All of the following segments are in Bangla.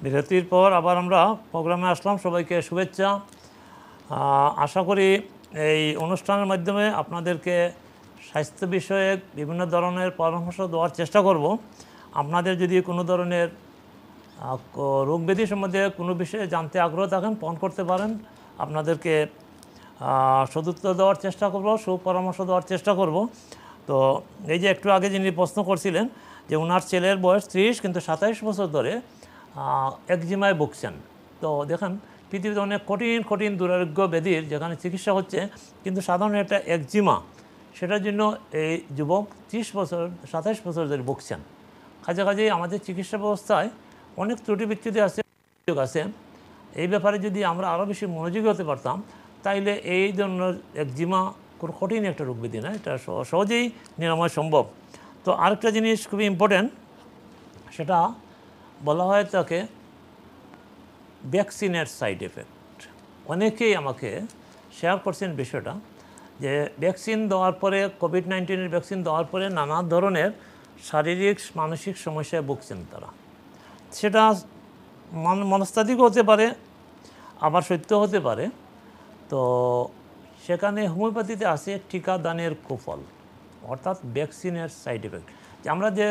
বিরতির পর আবার আমরা প্রোগ্রামে আসলাম। সবাইকে শুভেচ্ছা। আশা করি এই অনুষ্ঠানের মাধ্যমে আপনাদেরকে স্বাস্থ্য বিষয়ক বিভিন্ন ধরনের পরামর্শ দেওয়ার চেষ্টা করব। আপনাদের যদি কোনো ধরনের রোগ ব্যাধি সম্বন্ধে কোনো বিষয়ে জানতে আগ্রহ থাকেন, ফোন করতে পারেন। আপনাদেরকে সদুত্তর দেওয়ার চেষ্টা করব, সুপরামর্শ দেওয়ার চেষ্টা করব। তো এই যে একটু আগে যিনি প্রশ্ন করছিলেন যে ওনার ছেলের বয়স 30 কিন্তু 27 বছর ধরে একজিমায় ভুগছেন। তো দেখেন পৃথিবীতে অনেক কঠিন কঠিন দুরারোগ্য ব্যাধির যেখানে চিকিৎসা হচ্ছে, কিন্তু সাধারণ একটা একজিমা, সেটার জন্য এই যুবক 30 বছর 27 বছর ধরে ভুগছেন। কাছাকাছি আমাদের চিকিৎসা ব্যবস্থায় অনেক ত্রুটি বিচ্যুতি আছে আছে। এই ব্যাপারে যদি আমরা আরও বেশি মনোযোগী হতে পারতাম, তাইলে এই ধরনের একজিমা কোনো কঠিন একটা রোগ ব্যাধি না, এটা সহজেই নিরাময় সম্ভব। তো আরেকটা জিনিস খুবই ইম্পর্ট্যান্ট, সেটা বলা হয় তাকে ভ্যাকসিনের সাইড এফেক্ট। অনেকেই আমাকে শেয়ার করছেন বিষয়টা, যে ভ্যাকসিন দেওয়ার পরে কোভিড-19 ভ্যাকসিন দেওয়ার পরে নানা ধরনের শারীরিক মানসিক সমস্যায় ভুগছেন তারা। সেটা মনস্তাত্ত্বিক হতে পারে, আবার সত্য হতে পারে। তো সেখানে হোমিওপ্যাথিতে আছে টিকাদানের কুফল, অর্থাৎ ভ্যাকসিনের সাইড এফেক্ট। যে আমরা যে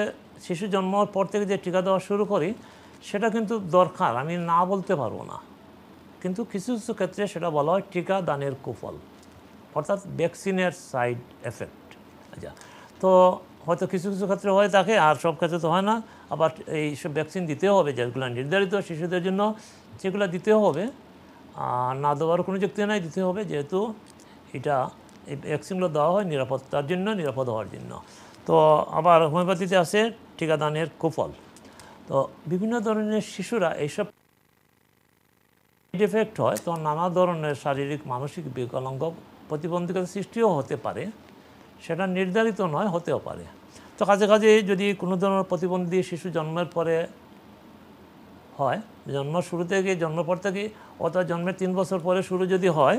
শিশু জন্মের পর থেকে যে টিকা দেওয়া শুরু করি, সেটা কিন্তু দরকার, আমি না বলতে পারবো না, কিন্তু কিছু কিছু ক্ষেত্রে সেটা বলা হয় টিকাদানের কুফল, অর্থাৎ ভ্যাকসিনের সাইড এফেক্ট। আচ্ছা, তো হয়তো কিছু কিছু ক্ষেত্রে হয়ে থাকে, আর সব ক্ষেত্রে তো হয় না। আবার এইসব ভ্যাকসিন দিতেও হবে, যেগুলো নির্ধারিত শিশুদের জন্য সেগুলো দিতেও হবে, না দেওয়ার কোনো যুক্তি নাই, দিতে হবে, যেহেতু এটা এই ভ্যাকসিনগুলো দেওয়া হয় নিরাপত্তার জন্য, নিরাপদ হওয়ার জন্য। তো আবার হোমিওপ্যাথিতে আছে টিকাদানের কুফল। তো বিভিন্ন ধরনের শিশুরা এইসব সাইড এফেক্ট হয়, তো নানা ধরনের শারীরিক মানসিক বিকলাঙ্গ প্রতিবন্ধকতা সৃষ্টিও হতে পারে, সেটা নির্ধারিত নয়, হতেও পারে। তো কাছাকাছি যদি কোনো ধরনের প্রতিবন্ধী শিশু জন্মের পরে হয়, জন্ম শুরু থেকে, জন্মের পর থেকে অথবা জন্মের 3 বছর পরে শুরু যদি হয়,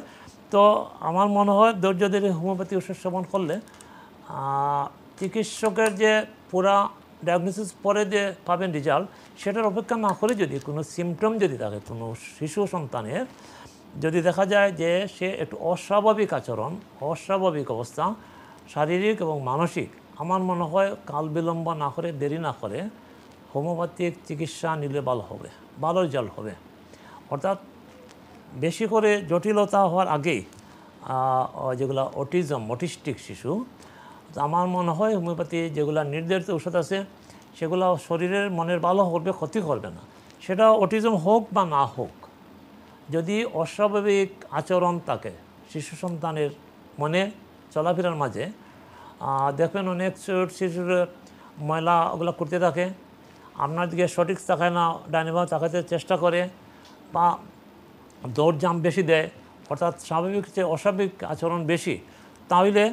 তো আমার মনে হয় ধৈর্য ধরে হোমিওপ্যাথি ওষুধ সেবন করলে চিকিৎসকের যে পুরা ডায়াগনোসিস পরে যে পাবেন রেজাল্ট, সেটার অপেক্ষা না করে যদি কোনো সিমটম যদি থাকে কোনো শিশু সন্তানের, যদি দেখা যায় যে সে একটু অস্বাভাবিক আচরণ, অস্বাভাবিক অবস্থা শারীরিক এবং মানসিক, আমার মনে হয় কাল বিলম্ব না করে, দেরি না করে হোমিওপ্যাথিক চিকিৎসা নিলে ভালো হবে, ভালো রেজাল্ট হবে। অর্থাৎ বেশি করে জটিলতা হওয়ার আগেই যেগুলো অটিস্টিক শিশু, আমার মনে হয় হোমিওপ্যাথি যেগুলো নির্ধারিত ওষুধ আছে, সেগুলো শরীরের মনের ভালো করবে, ক্ষতি করবে না। সেটা অটিজম হোক বা না হোক, যদি অস্বাভাবিক আচরণ থাকে শিশু সন্তানের মনে চলাফেরার মাঝে, দেখবেন অনেক শিশুর ময়লা ওগুলো করতে থাকে, আপনার দিকে সঠিক তাকায় না, ডাইনে বামে তাকাতে চেষ্টা করে, বা দৌড়ঝাঁপ বেশি দেয়, অর্থাৎ স্বাভাবিক চেয়ে অস্বাভাবিক আচরণ বেশি, তাহলে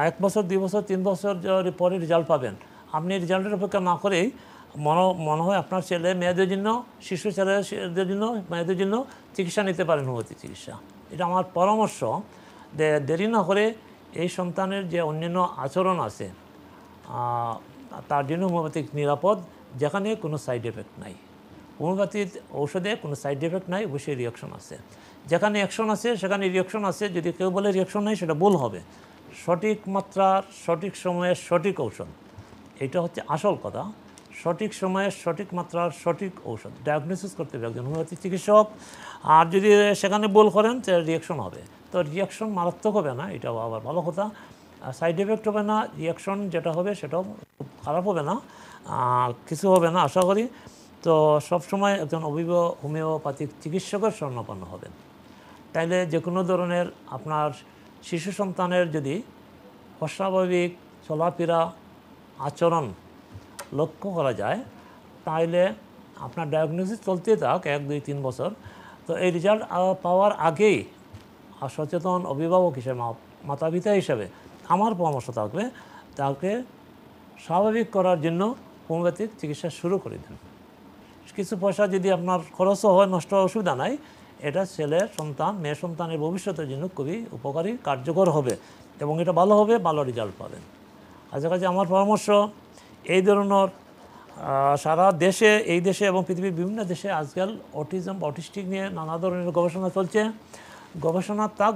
1 বছর 2 বছর 3 বছর পরে রেজাল্ট পাবেন। আপনি রেজাল্টের অপেক্ষা না করেই মনে হয় আপনার ছেলে মেয়েদের জন্য, শিশু ছেলেদের জন্য, মেয়েদের জন্য চিকিৎসা নিতে পারেন হোমিওপ্যাথি চিকিৎসা। এটা আমার পরামর্শ, দেরি না করে এই সন্তানের যে অন্যান্য আচরণ আছে তার জন্য হোমিওপ্যাথিক নিরাপদ, যেখানে কোনো সাইড এফেক্ট নাই। হোমিওপ্যাথির ঔষধে কোনো সাইড এফেক্ট নাই, অবশ্যই রিয়াকশন আছে। যেখানে অ্যাকশন আছে সেখানে রিয়াকশন আছে। যদি কেউ বলে রিয়াকশন নেই, সেটা ভুল হবে। সঠিক মাত্রার, সঠিক সময়ের সঠিক ঔষধ, এটা হচ্ছে আসল কথা। সঠিক সময়ের সঠিক মাত্রার সঠিক ঔষধ ডায়াগনোসিস করতে হবে একজন হোমিওপ্যাথি চিকিৎসক। আর যদি সেখানে ভুল করেন, তাহলে রিয়াকশন হবে। তো রিয়াকশন মারাত্মক হবে না, এটাও আবার ভালো কথা। সাইড এফেক্ট হবে না, রিয়াকশন যেটা হবে সেটাও খারাপ হবে না, কিছু হবে না আশা করি। তো সবসময় একজন অভিজ্ঞ হোমিওপ্যাথিক চিকিৎসকের শরণাপন্ন হবেন, তাইলে যে কোনো ধরনের আপনার শিশু সন্তানের যদি অস্বাভাবিক চলাফেরা আচরণ লক্ষ্য করা যায়, তাহলে আপনার ডায়াগনোসিস চলতে থাক 1, 2, 3 বছর, তো এই রেজাল্ট পাওয়ার আগেই সচেতন অভিভাবক হিসেবে, মাতা পিতা হিসেবে আমার পরামর্শ থাকবে তাকে স্বাভাবিক করার জন্য হোমিওপ্যাথিক চিকিৎসা শুরু করে দেন। কিছু পয়সা যদি আপনার খরচও হয়, নষ্ট হওয়ার অসুবিধা নাই। এটা ছেলের সন্তান, মেয়ে সন্তানের ভবিষ্যতের জন্য খুবই উপকারী, কার্যকর হবে, এবং এটা ভালো হবে, ভালো রেজাল্ট পাবেন। কাছাকাছি আমার পরামর্শ, এই ধরনের সারা দেশে, এই দেশে এবং পৃথিবীর বিভিন্ন দেশে আজকাল অটিজম বা অটিস্টিক নিয়ে নানা ধরনের গবেষণা চলছে।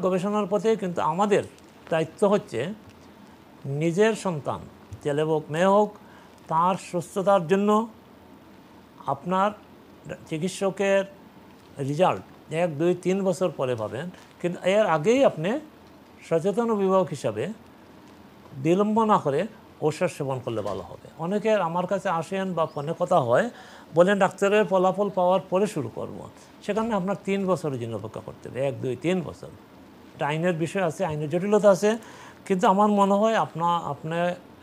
গবেষণার পথে, কিন্তু আমাদের দায়িত্ব হচ্ছে নিজের সন্তান, ছেলে হোক মেয়ে হোক, তার সুস্থতার জন্য আপনার চিকিৎসকের রেজাল্ট 1, 2, 3 বছর পরে পাবেন, কিন্তু এর আগেই আপনি সচেতন অভিভাবক হিসাবে বিলম্ব না করে ঔষধ সেবন করলে ভালো হবে। অনেকের আমার কাছে আসেন বা ফোনে কথা হয়, বলেন ডাক্তারের ফলাফল পাওয়ার পরে শুরু করব। সেখানে আপনার 3 বছরের জন্য অপেক্ষা করতে হবে, 1, 2, 3 বছর। এটা আইনের বিষয় আছে, আইনের জটিলতা আছে, কিন্তু আমার মনে হয় আপনি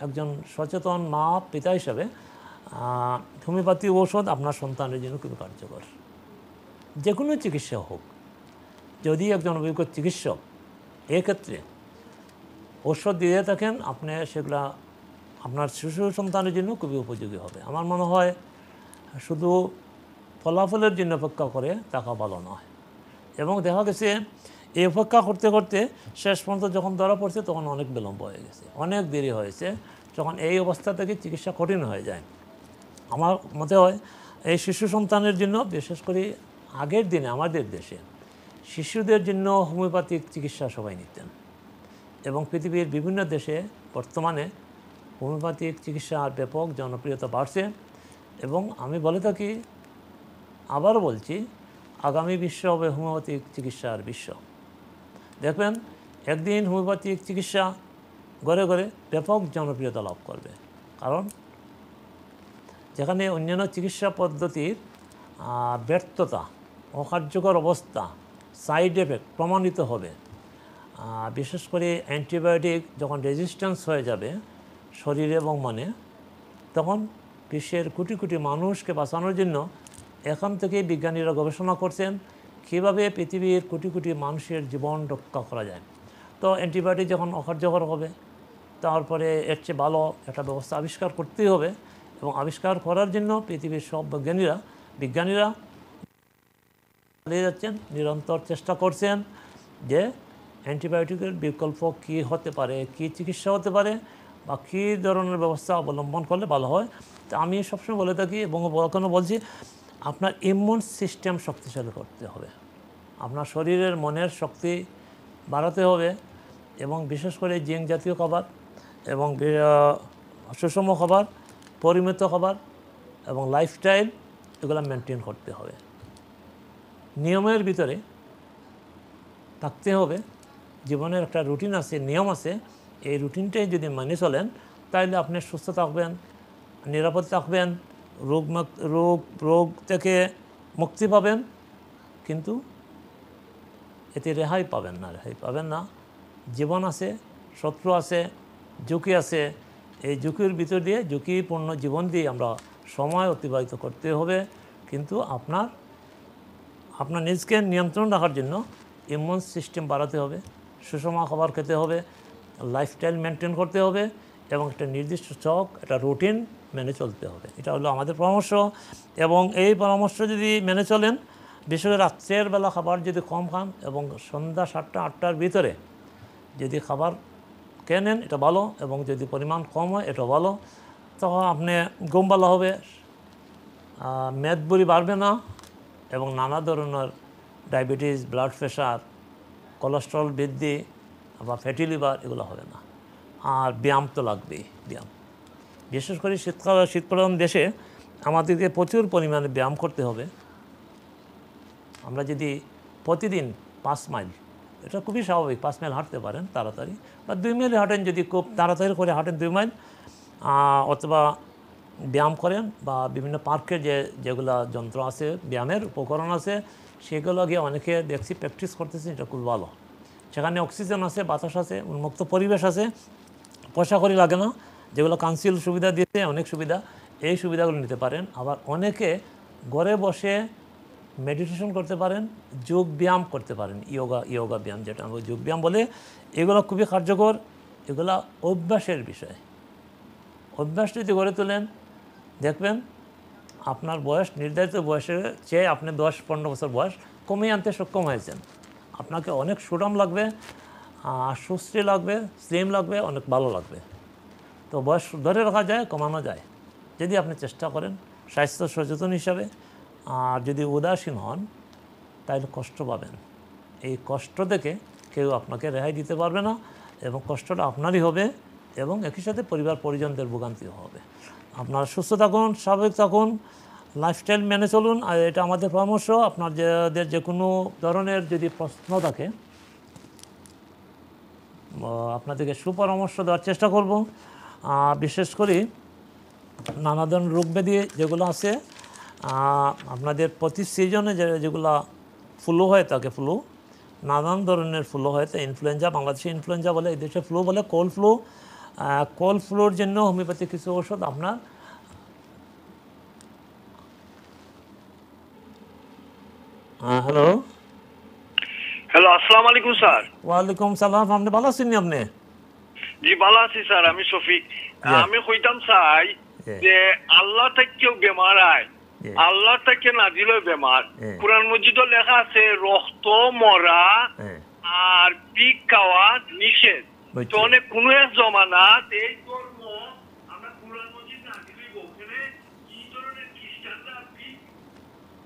একজন সচেতন মা পিতা হিসাবে হোমিওপ্যাথি ঔষধ আপনার সন্তানের জন্য খুবই কার্যকর। যে কোনো চিকিৎসা হোক, যদি একজন অভিজ্ঞ চিকিৎসক এক্ষেত্রে ঔষধ দিয়ে থাকেন, আপনি সেগুলা আপনার শিশু সন্তানের জন্য খুবই উপযোগী হবে। আমার মনে হয় শুধু ফলাফলের জন্য অপেক্ষা করে থাকা ভালো নয়। এবং দেখা গেছে এই অপেক্ষা করতে করতে শেষ পর্যন্ত যখন ধরা পড়ছে তখন অনেক বিলম্ব হয়ে গেছে, অনেক দেরি হয়েছে, যখন এই অবস্থা থেকে চিকিৎসা কঠিন হয়ে যায়। আমার মতে হয় এই শিশু সন্তানের জন্য, বিশেষ করে আগের দিনে আমাদের দেশে শিশুদের জন্য হোমিওপ্যাথিক চিকিৎসা সবাই নিতেন, এবং পৃথিবীর বিভিন্ন দেশে বর্তমানে হোমিওপ্যাথিক চিকিৎসার ব্যাপক জনপ্রিয়তা বাড়ছে। এবং আমি বলে থাকি, আবারও বলছি, আগামী বিশ্ব হবে হোমিওপ্যাথিক চিকিৎসার বিশ্ব। দেখবেন একদিন হোমিওপ্যাথিক চিকিৎসা ঘরে ঘরে ব্যাপক জনপ্রিয়তা লাভ করবে, কারণ যেখানে অন্যান্য চিকিৎসা পদ্ধতির ব্যর্থতা, অকার্যকর অবস্থা, সাইড এফেক্ট প্রমাণিত হবে, বিশেষ করে অ্যান্টিবায়োটিক যখন রেজিস্ট্যান্স হয়ে যাবে শরীরে এবং মনে, তখন বিশ্বের কোটি কোটি মানুষকে বাঁচানোর জন্য এখন থেকেই বিজ্ঞানীরা গবেষণা করছেন কীভাবে পৃথিবীর কোটি কোটি মানুষের জীবন রক্ষা করা যায়। তো অ্যান্টিবায়োটিক যখন অকার্যকর হবে, তারপরে এর চেয়ে ভালো একটা ব্যবস্থা আবিষ্কার করতেই হবে, এবং আবিষ্কার করার জন্য পৃথিবীর সব বিজ্ঞানীরা চালিয়ে যাচ্ছেন, নিরন্তর চেষ্টা করছেন যে অ্যান্টিবায়োটিকের বিকল্প কী হতে পারে, কী চিকিৎসা হতে পারে, বা কী ধরনের ব্যবস্থা অবলম্বন করলে ভালো হয়। তো আমি সবসময় বলে থাকি এবং এখনও বলছি, আপনার ইমিউন সিস্টেম শক্তিশালী করতে হবে, আপনার শরীরের মনের শক্তি বাড়াতে হবে, এবং বিশেষ করে জিঙ্ক জাতীয় খাবার এবং সুষম খাবার, পরিমিত খাবার এবং লাইফস্টাইল, এগুলো মেনটেন করতে হবে। নিয়মের ভিতরে থাকতে হবে, জীবনের একটা রুটিন আছে, নিয়ম আছে, এই রুটিনটাই যদি মেনে চলেন তাহলে আপনি সুস্থ থাকবেন, নিরাপদ থাকবেন, রোগ থেকে মুক্তি পাবেন, কিন্তু এতে রেহাই পাবেন না। জীবন আছে, শত্রু আছে, ঝুঁকি আছে, এই ঝুঁকির ভিতর দিয়ে, ঝুঁকিপূর্ণ জীবন দিয়ে আমরা সময় অতিবাহিত করতে হবে। কিন্তু আপনার নিজকে নিয়ন্ত্রণ রাখার জন্য ইমিউন সিস্টেম বাড়াতে হবে, সুষম খাবার খেতে হবে, লাইফস্টাইল মেনটেন করতে হবে, এবং একটা নির্দিষ্ট ছক, একটা রুটিন মেনে চলতে হবে। এটা হলো আমাদের পরামর্শ। এবং এই পরামর্শ যদি মেনে চলেন, বিশেষ করে রাত্রের বেলা খাবার যদি কম খান এবং সন্ধ্যা 7টা 8টার ভিতরে যদি খাবার খেয়ে নেন, এটা ভালো, এবং যদি পরিমাণ কম হয় এটা ভালো, তখন আপনি ঘুম ভালো হবে, মেদবুরি বাড়বে না, এবং নানা ধরনের ডায়াবেটিস, ব্লাড প্রেশার, কোলেস্ট্রল বৃদ্ধি বা ফ্যাটি লিভার এগুলো হবে না। আর ব্যায়াম তো লাগবেই, ব্যায়াম বিশেষ করে শীতপ্রধান দেশে আমাদেরকে প্রচুর পরিমাণে ব্যায়াম করতে হবে। আমরা যদি প্রতিদিন 5 মাইল, এটা খুবই স্বাভাবিক, 5 মাইল হাঁটতে পারেন তাড়াতাড়ি, বা 2 মাইল হাঁটেন, যদি খুব তাড়াতাড়ি করে হাঁটেন 2 মাইল, অথবা ব্যায়াম করেন, বা বিভিন্ন পার্কের যেগুলো যন্ত্র আছে, ব্যায়ামের উপকরণ আছে, সেগুলো গিয়ে অনেকে দেখছি প্র্যাকটিস করতেছে, এটা খুব ভালো। সেখানে অক্সিজেন আছে, বাতাস আছে, উন্মুক্ত পরিবেশ আছে, পয়সা করি লাগে না, যেগুলো কাউন্সিল সুবিধা দিয়েছে, অনেক সুবিধা, এই সুবিধাগুলো নিতে পারেন। আবার অনেকে ঘরে বসে মেডিটেশন করতে পারেন, যোগ ব্যায়াম করতে পারেন, ইয়োগা ব্যায়াম, যেটা আমরা যোগ ব্যায়াম বলে, এগুলো খুবই কার্যকর। এগুলো অভ্যাসের বিষয়, অভ্যাস যদি গড়ে তোলেন, দেখবেন আপনার বয়স নির্ধারিত বয়সের চেয়ে আপনি 10-15 বছর বয়স কমিয়ে আনতে সক্ষম হয়েছেন। আপনাকে অনেক সুঠাম লাগবে, সুশ্রী লাগবে, স্লিম লাগবে, অনেক ভালো লাগবে। তো বয়স ধরে রাখা যায়, কমানো যায়। যদি আপনি চেষ্টা করেন স্বাস্থ্য সচেতন হিসাবে, আর যদি উদাসীন হন তাহলে কষ্ট পাবেন। এই কষ্ট থেকে কেউ আপনাকে রেহাই দিতে পারবে না এবং কষ্টটা আপনারই হবে এবং একই সাথে পরিবার পরিজনদের ভোগান্তিও হবে। আপনারা সুস্থ থাকুন, স্বাভাবিক থাকুন, লাইফস্টাইল মেনে চলুন। আর এটা আমাদের পরামর্শ। আপনাদের যে কোনো ধরনের যদি প্রশ্ন থাকে আপনাদেরকে সুপরামর্শ দেওয়ার চেষ্টা করব। বিশেষ করে নানা ধরনের রোগ ব্যাধি যেগুলো আছে আপনাদের প্রতি সিজনে যেগুলো ফ্লু হয়ে থাকে, ফ্লু নানান ধরনের ফ্লু হয়ে থাকে, ইনফ্লুয়েঞ্জা, বাংলাদেশে ইনফ্লুয়েঞ্জা বলে, এই দেশে ফ্লু বলে কোল্ড ফ্লু। কোল্ড ফ্লুর জন্য হোমিওপ্যাথি কিছু ওষুধ আপনার হ্যালো হ্যালো, আসসালামু আলাইকুম স্যার। ওয়ালাইকুম সালাম। আপনি ভালো আছেন? আপনি? জি ভালো আছি স্যার, আমি শফিক। আমি কইতাম চাই যে আল্লাহ থেকেও বেমার আয়, আল্লাহ থেকে নাজিল বেমার। কোরআন মজিদে লেখা আছে রক্ত মরা আর পিক খাওয়া নিষেধ। তো অনেক কোন এক জমানাত এই ধর্ম আমরা কোরআন মজিদ নাজিল ওখানে কি ধরনের খ্রিস্টানরা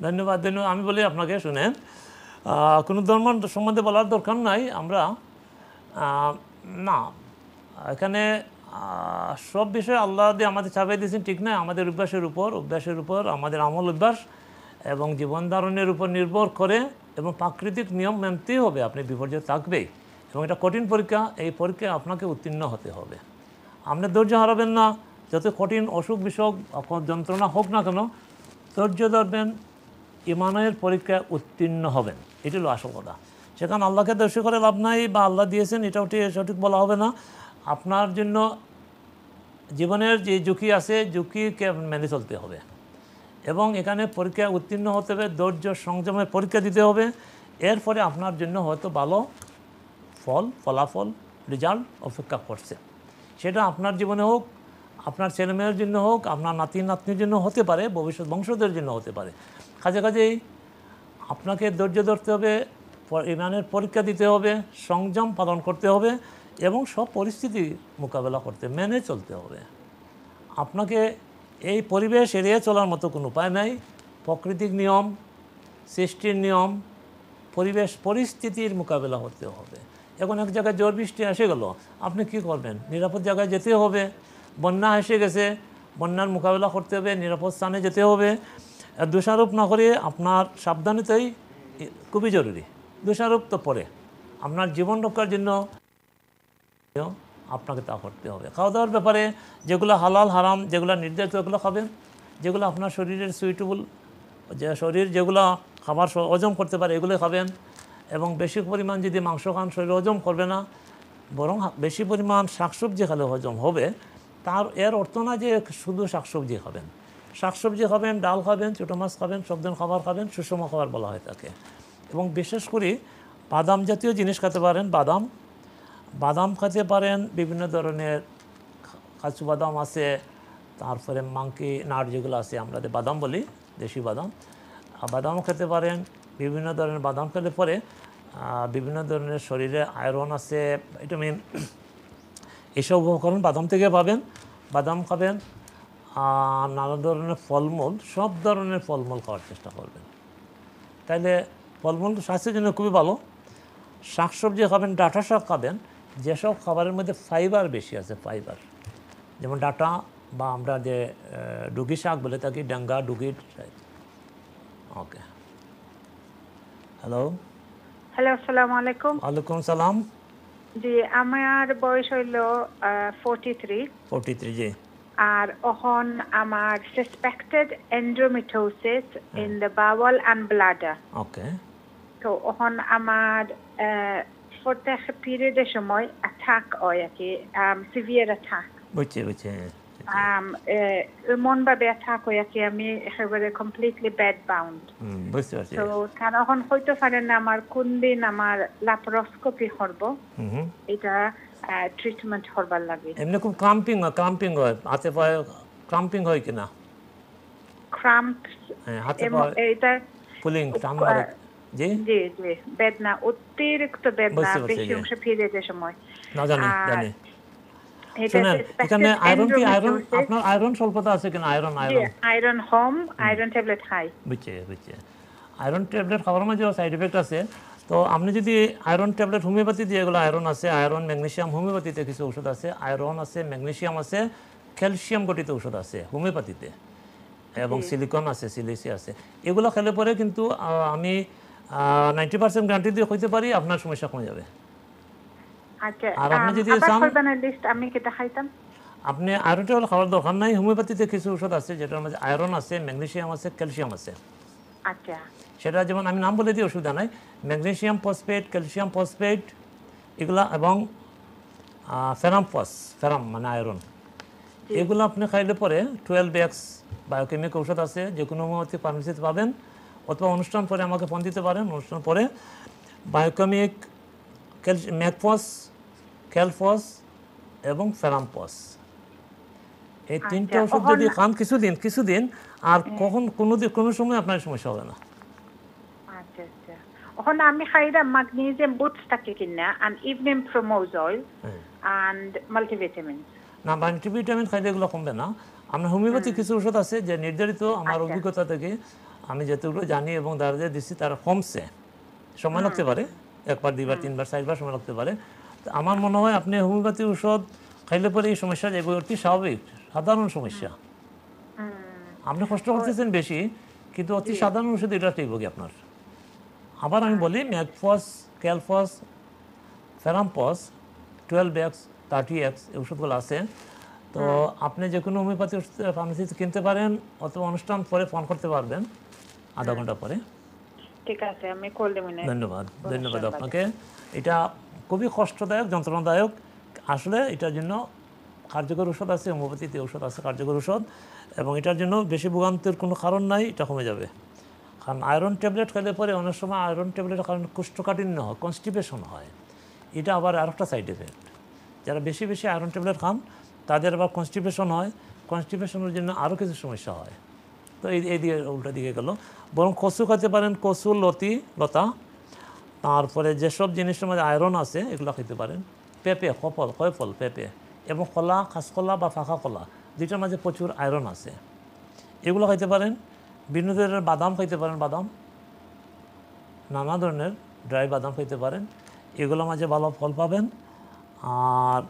ধন্যবাদ। আমি বলি আপনাকে, শুনেন, কোনো ধর্ম সম্বন্ধে বলার দরকার নাই। আমরা না, এখানে সব বিষয়ে আল্লাহ দিয়ে আমাদের চাপিয়ে দিয়েছেন, ঠিক নয়। আমাদের অভ্যাসের উপর আমাদের আমল অভ্যাস এবং জীবন ধারণের উপর নির্ভর করে এবং প্রাকৃতিক নিয়ম মানতেই হবে। আপনি বিপর্যয় থাকবেই এবং এটা কঠিন পরীক্ষা। এই পরীক্ষায় আপনাকে উত্তীর্ণ হতে হবে। আপনি ধৈর্য হারাবেন না। যত কঠিন অসুখ বিসুখ যন্ত্রণা হোক না কেন, ধৈর্য ধরবেন, ইমানের পরীক্ষায় উত্তীর্ণ হবেন। এটি হলো আসল কথা। সেখানে আল্লাহকে দোষী করে লাভ নাই, বা আল্লাহ দিয়েছেন এটাও সঠিক বলা হবে না। আপনার জন্য জীবনের যে ঝুঁকি আছে, ঝুঁকিকে মেনে চলতে হবে এবং এখানে পরীক্ষায় উত্তীর্ণ হতে হবে। ধৈর্য সংযমের পরীক্ষা দিতে হবে। এরপরে আপনার জন্য হয়তো ভালো ফলাফল, রেজাল্ট অপেক্ষা করছে। সেটা আপনার জীবনে হোক, আপনার ছেলেমেয়ের জন্য হোক, আপনার নাতি নাতনির জন্য হতে পারে, ভবিষ্যৎ বংশধরের জন্য হতে পারে। কাজেই আপনাকে ধৈর্য ধরতে হবে, ইমানের পরীক্ষা দিতে হবে, সংযম পালন করতে হবে এবং সব পরিস্থিতি মোকাবেলা করতে মেনে চলতে হবে। আপনাকে এই পরিবেশ এড়িয়ে চলার মতো কোনো উপায় নাই। প্রাকৃতিক নিয়ম, সৃষ্টির নিয়ম, পরিবেশ পরিস্থিতির মোকাবেলা করতে হবে। এখন এক জায়গায় ঝড় বৃষ্টি এসে গেল, আপনি কি করবেন? নিরাপদ জায়গায় যেতে হবে। বন্যা এসে গেছে, বন্যার মোকাবেলা করতে হবে, নিরাপদ স্থানে যেতে হবে। দোষারোপ না করে আপনার সাবধানতাই খুবই জরুরি। দোষারোপ তো পরে, আপনার জীবন রক্ষার জন্য আপনাকে তা করতে হবে। খাওয়া দাওয়ার ব্যাপারে যেগুলো হালাল হারাম, যেগুলো নির্ধারিত, এগুলো খাবেন। যেগুলো আপনার শরীরের সুইটেবল, যে শরীর যেগুলো খাবার হজম করতে পারে এগুলো খাবেন। এবং বেশি পরিমাণ যদি মাংস খান শরীর হজম করবে না, বরং বেশি পরিমাণ শাকসবজি খেলে হজম হবে। এর অর্থ না যে শুধু শাকসবজি খাবেন। শাকসবজি খাবেন, ডাল খাবেন, ছোটো মাছ খাবেন, সব ধরনের খাবার খাবেন, সুষম খাবার বলা হয় তাকে। এবং বিশেষ করে বাদাম জাতীয় জিনিস খেতে পারেন। বাদাম খেতে পারেন, বিভিন্ন ধরনের কাজু বাদাম আছে, তারপরে মাঙ্কি নাট যেগুলো আছে, আমরা বাদাম বলি, দেশি বাদাম, বাদামও খেতে পারেন। বিভিন্ন ধরনের বাদাম খেলে পরে বিভিন্ন ধরনের শরীরে আয়রন আছে, ভিটামিন, এসব উপকরণ বাদাম থেকে পাবেন। বাদাম খাবেন। নানা ধরনের ফলমূল, সব ধরনের ফলমূল খাওয়ার চেষ্টা করবেন। তাইলে ফলমূল স্বাস্থ্যের জন্য খুবই ভালো। শাকসবজি খাবেন, ডাঁটা শাক খাবেন, যেসব খাবারের মধ্যে ফাইবার বেশি আছে, ফাইবার, যেমন ডাঁটা বা আমরা যে ডুগি শাক বলে থাকি, ডাঙ্গা ডুগি। ওকে, হ্যালো আসসালামু আলাইকুম। ওয়ালাইকুম সালাম। জি, আমার বয়স হইল 43। জি। আর এখন আমার suspected endometriosis in the bowel and bladder. Okay. তো এখন আমার প্রত্যেক পিরিয়ডের সময় অ্যাটাক হয়, আর কি সিভিয়ার অ্যাটাক। বুঝছি। এমন ভাবে অ্যাটাক হয় আর কি আমি একেবারে কমপ্লিটলি বেড বাউন্ড। বুঝতে পারছি। তো তারা এখন হইতে পারে না আমার কোন দিন আমার ল্যাপারোস্কোপি করব, এটা ট্রিটমেন্ট করবার লাগে। এমনি খুব ক্রাম্পিং হয় হাতে পায়ে, ক্রাম্পিং হয় কিনা? ক্রাম্পস, হাতে পায়ে এটা পুলিং টান মারে। জি জি জি, বেদনা, অতিরিক্ত বেদনা, বেশি অংশ পিরিয়ডের সময়। না জানি। শুনেন এখানে আয়রন কি আয়রন আপনার আয়রন স্বল্পতা আছে কিনা iron iron home iron tablet খাই বুঝছে আয়রন ট্যাবলেট খাওয়ার মাঝেও সাইড এফেক্ট আছে তো আপনি যদি আয়রন ট্যাবলেট হোমিওপ্যাথি যেগুলো আয়রন আছে আয়রন ম্যাগনেসিয়াম হোমিওপ্যাথিতে কিছু ওষুধ আছে আয়রন আছে ম্যাগনেসিয়াম আছে ক্যালসিয়াম গঠিত ওষুধ আছে হোমিওপ্যাথিতে এবং সিলিকন আছে সিলিসি আছে এগুলো খেলে পরে কিন্তু আমি 90% গ্যারান্টি দিয়ে হইতে পারি আপনার সমস্যা কমে যাবে আচ্ছা আর আপনি যদি লিস্ট আমি কি দেখাইতাম আপনি আয়রন ট্যাবলেট খাওয়ার দরকার নাই হোমিওপ্যাথিতে কিছু ওষুধ আছে যেটার মধ্যে আয়রন আছে ম্যাগনেসিয়াম আছে ক্যালসিয়াম আছে আচ্ছা সেটা যেমন আমি নাম বলে দিই অসুবিধা নাই ম্যাগনেসিয়াম ফসফেট ক্যালসিয়াম ফসফেট এগুলা এবং ফেরাম মানে আয়রন এগুলো আপনি খাইলে পরে 12x বায়োকেমিক ঔষধ আছে যে কোনো হোমিওপ্যাথি ফার্মেসিতে পাবেন অথবা অনুষ্ঠান পরে আমাকে ফোন দিতে পারেন অনুষ্ঠান পরে বায়োকেমিক ম্যাকফস ক্যালফস এবং ফেরামপস এই তিনটা ওষুধ যদি খান কিছুদিন আর কখন কোনো সময় আপনার সমস্যা হবে না আচ্ছা আচ্ছা ওখানে আমি খাইরা ম্যাগনেসিয়াম বুস্ট থাকে কিনা and evening promozol and multivitamin না মাল্টিভিটামিন খাইলে এগুলো কমবে না আমরা হোমিওপ্যাথি কিছু ওষুধ আছে যে নির্ধারিত আমার অভিজ্ঞতা থেকে আমি যেগুলো জানি এবং যারা দিচ্ছি তারা কমছে সময় লাগতে পারে একবার দুইবার তিনবার চারবার সময় লাগতে পারে তো আমার মনে হয় আপনি হোমিওপ্যাথি ওষুধ খাইলে পরে এই সমস্যা যেগুলো অতি স্বাভাবিক সাধারণ সমস্যা আপনি কষ্ট করতেছেন বেশি কিন্তু অতি সাধারণ ওষুধ এটা ঠিক হবে আপনার আবার আমি বলি ম্যাকফস ক্যালফস ফেরামপস 12x 30x এই ওষুধগুলো আছে তো আপনি যে কোনো হোমিওপ্যাথি ফার্মেসিতে কিনতে পারেন অথবা অনুষ্ঠান পরে ফোন করতে পারবেন আধা ঘন্টা পরে ঠিক আছে আমি কল দেব না ধন্যবাদ আপনাকে এটা খুবই কষ্টদায়ক যন্ত্রণাদায়ক আসলে এটার জন্য কার্যকর ওষুধ আছে হোমিওপ্যাথিতে ওষুধ আছে কার্যকর ওষুধ এবং এটার জন্য বেশি ভোগান্তির কোনো কারণ নাই এটা কমে যাবে কারণ আয়রন ট্যাবলেট খেলে পরে অনেক সময় আয়রন ট্যাবলেটের কারণে কোষ্ঠকাঠিন্য হয় কনস্টিপেশন হয় এটা আবার আরেকটা সাইড এফেক্ট যারা বেশি আয়রন ট্যাবলেট খান তাদের আবার কনস্টিপেশন হয় কনস্টিপেশনের জন্য আরও কিছু সমস্যা হয় তো এই দিকে উল্টা দিকে গেল বরং কচু খেতে পারেন কচু লতা তারপরে যেসব জিনিসের মধ্যে আয়রন আছে এগুলো খেতে পারেন পেঁপে কয়ফল পেঁপে এবং কলা কাঁচকলা বা ফাঁকা কলা যেটার মাঝে প্রচুর আয়রন আছে এগুলো খাইতে পারেন বিভিন্ন ধরনের বাদাম খাইতে পারেন বাদাম নানা ধরনের ড্রাই বাদাম খাইতে পারেন এগুলোর মাঝে ভালো ফল পাবেন আর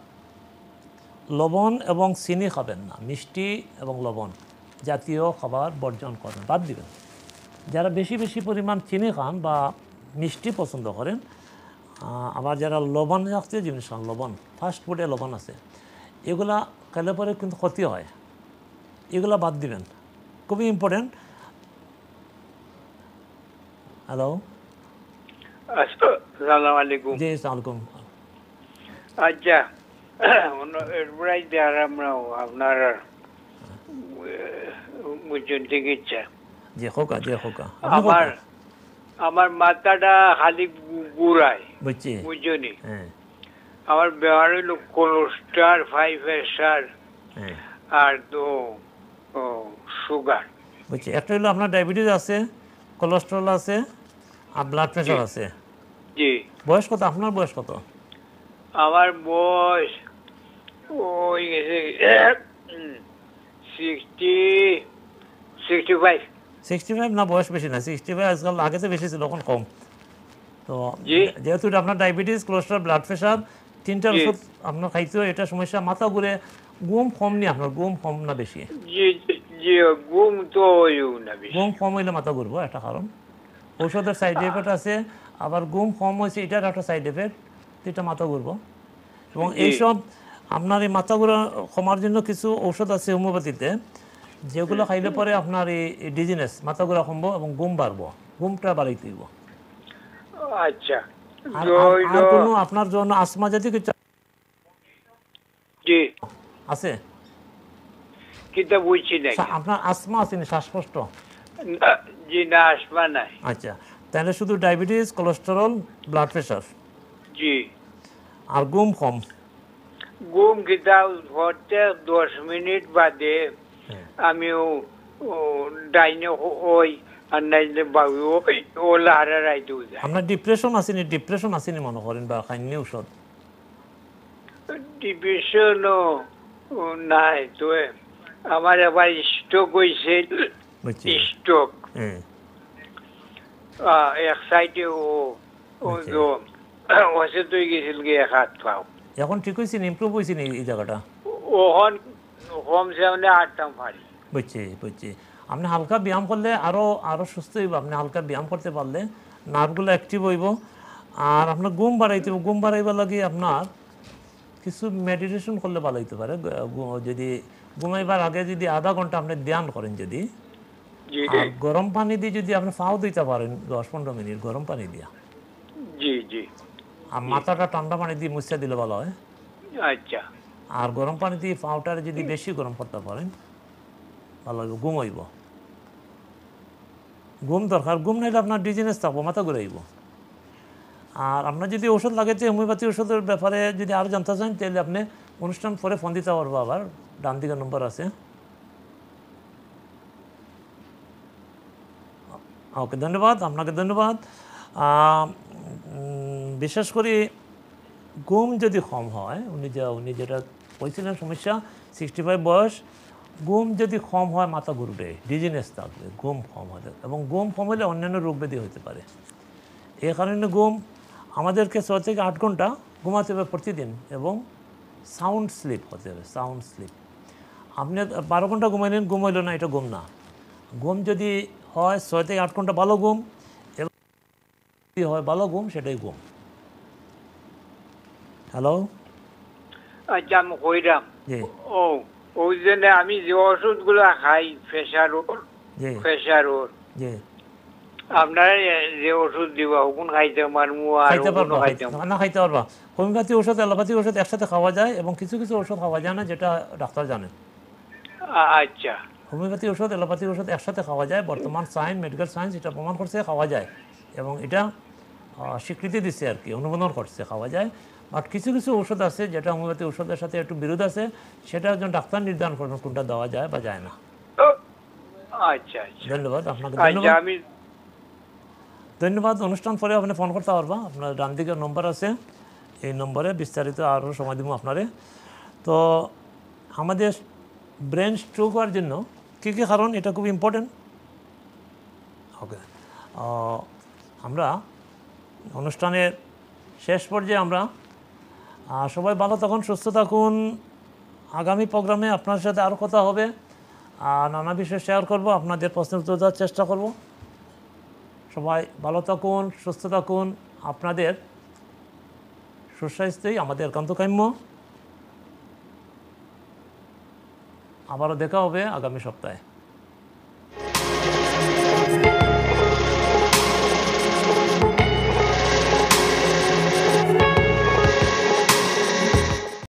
লবণ এবং চিনি খাবেন না মিষ্টি এবং লবণ জাতীয় খাবার বর্জন করেন বাদ দিবেন যারা বেশি পরিমাণ চিনি খান বা মিষ্টি পছন্দ করেন আবার যারা লবণ জাতীয় জিনিস খান লবণ ফাস্ট ফুডে লবণ আছে এগুলা খেলে পরে কিন্তু ক্ষতি হয় এগুলা বাদ দিবেন খুবই ইম্পর্টেন্ট হ্যালো আসসালামু আলাইকুম জি আসসালামু আচ্ছা এরপরে আমরা আপনার মুজন চিকিৎসা আমার মাথাটা খালি ঘুরায় বুঝছি আমার ব্যবহার হইল কোলেস্ট্রল 5 আর তো সুগার বুঝছি একটা হলো আপনার ডায়াবেটিস আছে কোলেস্ট্রল আছে আর ব্লাড প্রেশার আছে জি বয়স কত আপনার বয়স কত আমার বয়স ওই 65 না বয়স বেশি না 65 আজকাল আগে তো বেশি ছিল এখন কম তো যেহেতু আপনার ডায়াবেটিস কোলেস্ট্রল ব্লাড প্রেশার তিনটা ওষুধ আপনার খাইতে হয় এটা সমস্যা মাথা ঘুরে ঘুম কম নি আপনার ঘুম কম না বেশি ঘুম কম হইলে মাথা ঘুরবো একটা কারণ ঔষধের সাইড এফেক্ট আছে আবার ঘুম কম হয়েছে এটার একটা সাইড এফেক্ট এটা মাথা ঘুরবো এবং এইসব আপনার এই মাথা ঘুরা কমার জন্য কিছু ঔষধ আছে হোমিওপ্যাথিতে যেগুলো খাইলে পরে আপনার এই ডিজিনেস মাথা ঘুরা কমবো এবং ঘুম বাড়বো ঘুমটা বাড়াইতে দিব আচ্ছা আর কোনো আপনার জন্য আসমা জাতীয় কিছু আছে কিটা বুঝছি না আপনার আসমা আছে না শ্বাসকষ্ট জি না আসমা নাই আচ্ছা তাহলে শুধু ডায়াবেটিস কোলেস্টেরল ব্লাড প্রেশার জি আর ঘুম কম ঘুম কিটা হতে 10 মিনিট বাদে আমি ডাইনে ওই আর নাইলে বাবু ও লারা রাইতে আপনার ডিপ্রেশন আসেনি মনে করেন বা খাইনি ঔষধ ডিপ্রেশনও নাই তো আমার আবার স্ট্রোক হয়েছে বুঝছি স্ট্রোক হ্যাঁ এক সাইডে ও আচ্ছা। অসুস্থ হয়ে গেছিল গিয়ে হাত পাও এখন ঠিক হয়েছে ইমপ্রুভ হয়েছে নি এই জায়গাটা ওখন কমছে মানে আটটাম পারি বুঝছি বুঝছি আপনি হালকা ব্যায়াম করলে আরও সুস্থ হইব আপনি হালকা ব্যায়াম করতে পারলে নার্ভগুলো অ্যাক্টিভ হইব আর আপনার ঘুম বাড়াইতে হবে ঘুম বাড়াইবার লাগে আপনার কিছু মেডিটেশন করলে ভালো হইতে পারে যদি ঘুমাইবার আগে যদি আধা ঘন্টা আপনি ধ্যান করেন যদি জি আর গরম পানি দিয়ে যদি আপনি ফাও দিতে পারেন 10-15 মিনিট গরম পানি দিয়া জি জি আর মাথাটা ঠান্ডা পানি দিয়ে মুছে দিলে ভালো হয় আচ্ছা আর গরম পানি দিয়ে ফাওটারে যদি বেশি গরম করতে পারেন ভালো হইব ঘুম হইব ঘুম দরকার ঘুম নাইলে আপনার ডিজিনেস থাকবো মাথা ঘুরাইব আর আপনার যদি ওষুধ লাগে তো হোমিওপ্যাথি ওষুধের ব্যাপারে যদি আরও জানতে চান তাহলে আপনি অনুষ্ঠান পরে ফোন দিতে পারবো আবার ডান দিকে নম্বর আছে ওকে ধন্যবাদ আপনাকে ধন্যবাদ বিশেষ করে ঘুম যদি কম হয় উনি যেটা বলছিলেন সমস্যা 65 বয়স ঘুম যদি কম হয় মাথা ঘুরবে ডিজিনেস থাকবে ঘুম কম হবে এবং ঘুম কম হলে অন্যান্য রোগ ব্যাধি হতে পারে এই কারণে ঘুম আমাদেরকে 6 থেকে 8 ঘন্টা ঘুমাতে হবে প্রতিদিন এবং সাউন্ড স্লিপ হতে হবে সাউন্ড স্লিপ আপনি 12 ঘন্টা ঘুমাইলেন ঘুম হইল না এটা ঘুম না ঘুম যদি হয় 6 থেকে 8 ঘন্টা ভালো ঘুম এবং যদি হয় ভালো ঘুম সেটাই ঘুম হ্যালো আচ্ছা আমি কইরাম জি ওই জন্য আমি যে ওষুধগুলো খাই জি প্রেশারোর জি আপনারা যে ওষুধ দিব ওগুন খাইতে পারবো আর খাইতে ওগুলো পারবা খাইতে না খাইতে পারবা হোমিওপ্যাথি ওষুধ অ্যালোপ্যাথি ওষুধ একসাথে খাওয়া যায় এবং কিছু কিছু ওষুধ খাওয়া যায় না যেটা ডাক্তার জানেন আচ্ছা হোমিওপ্যাথি ওষুধ অ্যালোপ্যাথি ওষুধ একসাথে খাওয়া যায় বর্তমান সায়েন্স মেডিকেল সায়েন্স এটা প্রমাণ করছে খাওয়া যায় এবং এটা স্বীকৃতি দিচ্ছে আর কি অনুমোদন করছে খাওয়া যায় বাট কিছু কিছু ওষুধ আছে যেটা হোমিওপ্যাথি ওষুধের সাথে একটু বিরোধ আছে সেটা একজন ডাক্তার নির্ধারণ করবেন কোনটা দেওয়া যায় বা যায় না আচ্ছা আচ্ছা ধন্যবাদ আপনাকে আচ্ছা ধন্যবাদ আমি ধন্যবাদ অনুষ্ঠান পরে আপনি ফোন করতে পারবা আপনার ডান দিকে নম্বর আছে এই নম্বরে বিস্তারিত আরও সময় দিব আপনারে তো আমাদের ব্রেন স্ট্রোক হওয়ার জন্য কী কী কারণ এটা খুব ইম্পর্টেন্ট ওকে আমরা অনুষ্ঠানের শেষ পর্যায়ে আমরা সবাই ভালো থাকুন সুস্থ থাকুন আগামী প্রোগ্রামে আপনার সাথে আরও কথা হবে নানা বিষয় শেয়ার করব আপনাদের প্রশ্নের উত্তর দেওয়ার চেষ্টা করব সবাই ভালো থাকুন সুস্থ থাকুন আপনাদের সুস্বাস্থ্যই আমাদের একান্ত কাম্য আবারও দেখা হবে আগামী সপ্তাহে